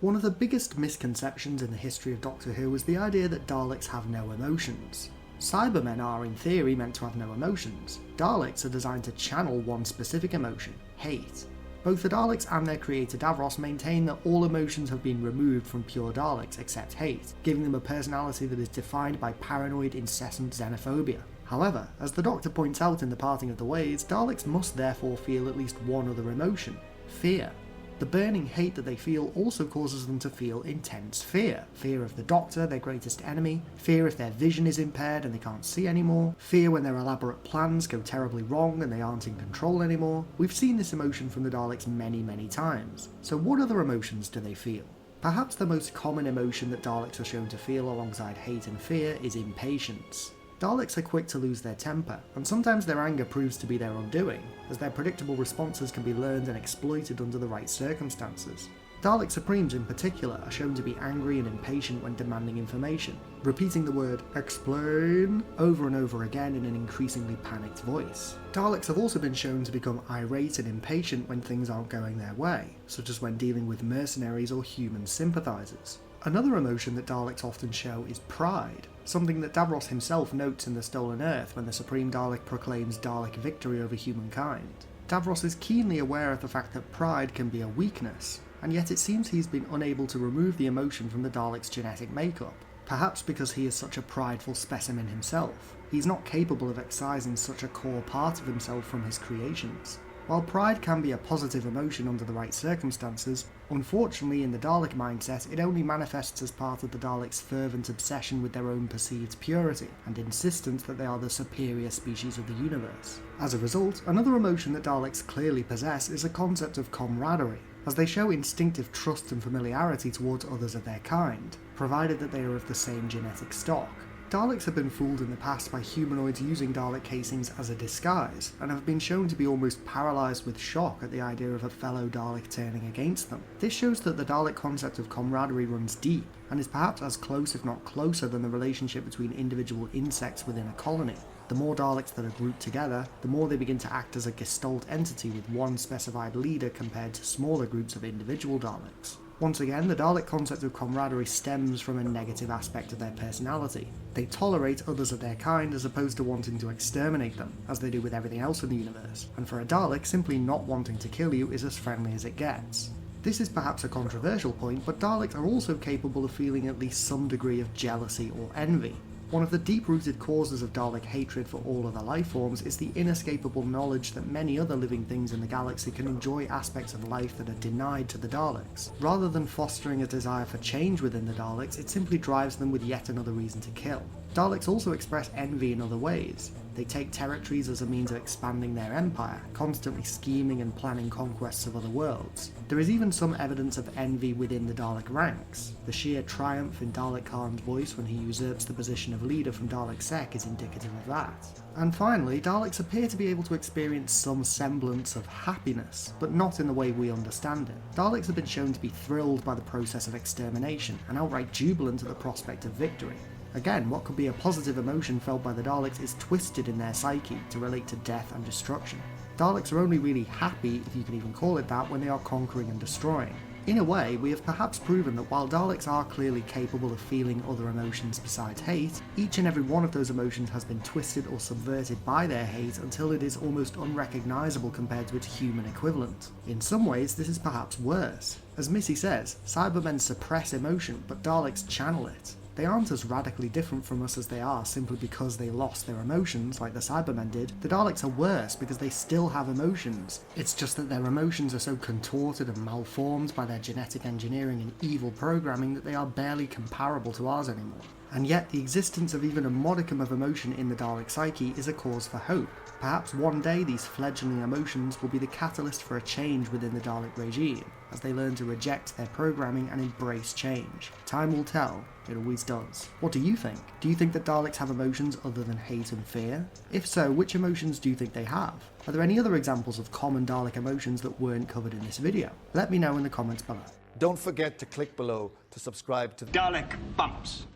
One of the biggest misconceptions in the history of Doctor Who is the idea that Daleks have no emotions. Cybermen are, in theory, meant to have no emotions. Daleks are designed to channel one specific emotion: hate. Both the Daleks and their creator Davros maintain that all emotions have been removed from pure Daleks except hate, giving them a personality that is defined by paranoid, incessant xenophobia. However, as the Doctor points out in The Parting of the Ways, Daleks must therefore feel at least one other emotion: fear. The burning hate that they feel also causes them to feel intense fear. Fear of the Doctor, their greatest enemy, fear if their vision is impaired and they can't see anymore, fear when their elaborate plans go terribly wrong and they aren't in control anymore. We've seen this emotion from the Daleks many times. So what other emotions do they feel? Perhaps the most common emotion that Daleks are shown to feel alongside hate and fear is impatience. Daleks are quick to lose their temper, and sometimes their anger proves to be their undoing, as their predictable responses can be learned and exploited under the right circumstances. Dalek Supremes in particular are shown to be angry and impatient when demanding information, repeating the word "explain" over and over again in an increasingly panicked voice. Daleks have also been shown to become irate and impatient when things aren't going their way, such as when dealing with mercenaries or human sympathisers. Another emotion that Daleks often show is pride, something that Davros himself notes in The Stolen Earth when the Supreme Dalek proclaims Dalek victory over humankind. Davros is keenly aware of the fact that pride can be a weakness, and yet it seems he's been unable to remove the emotion from the Dalek's genetic makeup. Perhaps because he is such a prideful specimen himself, he's not capable of excising such a core part of himself from his creations. While pride can be a positive emotion under the right circumstances, unfortunately in the Dalek mindset it only manifests as part of the Daleks' fervent obsession with their own perceived purity, and insistence that they are the superior species of the universe. As a result, another emotion that Daleks clearly possess is a concept of camaraderie, as they show instinctive trust and familiarity towards others of their kind, provided that they are of the same genetic stock. Daleks have been fooled in the past by humanoids using Dalek casings as a disguise, and have been shown to be almost paralysed with shock at the idea of a fellow Dalek turning against them. This shows that the Dalek concept of camaraderie runs deep, and is perhaps as close if not closer than the relationship between individual insects within a colony. The more Daleks that are grouped together, the more they begin to act as a gestalt entity with one specified leader compared to smaller groups of individual Daleks. Once again, the Dalek concept of camaraderie stems from a negative aspect of their personality. They tolerate others of their kind as opposed to wanting to exterminate them, as they do with everything else in the universe, and for a Dalek, simply not wanting to kill you is as friendly as it gets. This is perhaps a controversial point, but Daleks are also capable of feeling at least some degree of jealousy or envy. One of the deep-rooted causes of Dalek hatred for all other life forms is the inescapable knowledge that many other living things in the galaxy can enjoy aspects of life that are denied to the Daleks. Rather than fostering a desire for change within the Daleks, it simply drives them with yet another reason to kill. Daleks also express envy in other ways. They take territories as a means of expanding their empire, constantly scheming and planning conquests of other worlds. There is even some evidence of envy within the Dalek ranks. The sheer triumph in Dalek Khan's voice when he usurps the position of leader from Dalek Sec is indicative of that. And finally, Daleks appear to be able to experience some semblance of happiness, but not in the way we understand it. Daleks have been shown to be thrilled by the process of extermination, and outright jubilant at the prospect of victory. Again, what could be a positive emotion felt by the Daleks is twisted in their psyche to relate to death and destruction. Daleks are only really happy, if you can even call it that, when they are conquering and destroying. In a way, we have perhaps proven that while Daleks are clearly capable of feeling other emotions besides hate, each and every one of those emotions has been twisted or subverted by their hate until it is almost unrecognisable compared to its human equivalent. In some ways, this is perhaps worse. As Missy says, Cybermen suppress emotion, but Daleks channel it. They aren't as radically different from us as they are simply because they lost their emotions, like the Cybermen did. The Daleks are worse because they still have emotions. It's just that their emotions are so contorted and malformed by their genetic engineering and evil programming that they are barely comparable to ours anymore. And yet, the existence of even a modicum of emotion in the Dalek psyche is a cause for hope. Perhaps one day these fledgling emotions will be the catalyst for a change within the Dalek regime, as they learn to reject their programming and embrace change. Time will tell, it always does. What do you think? Do you think that Daleks have emotions other than hate and fear? If so, which emotions do you think they have? Are there any other examples of common Dalek emotions that weren't covered in this video? Let me know in the comments below. Don't forget to click below to subscribe to Dalek Bumps.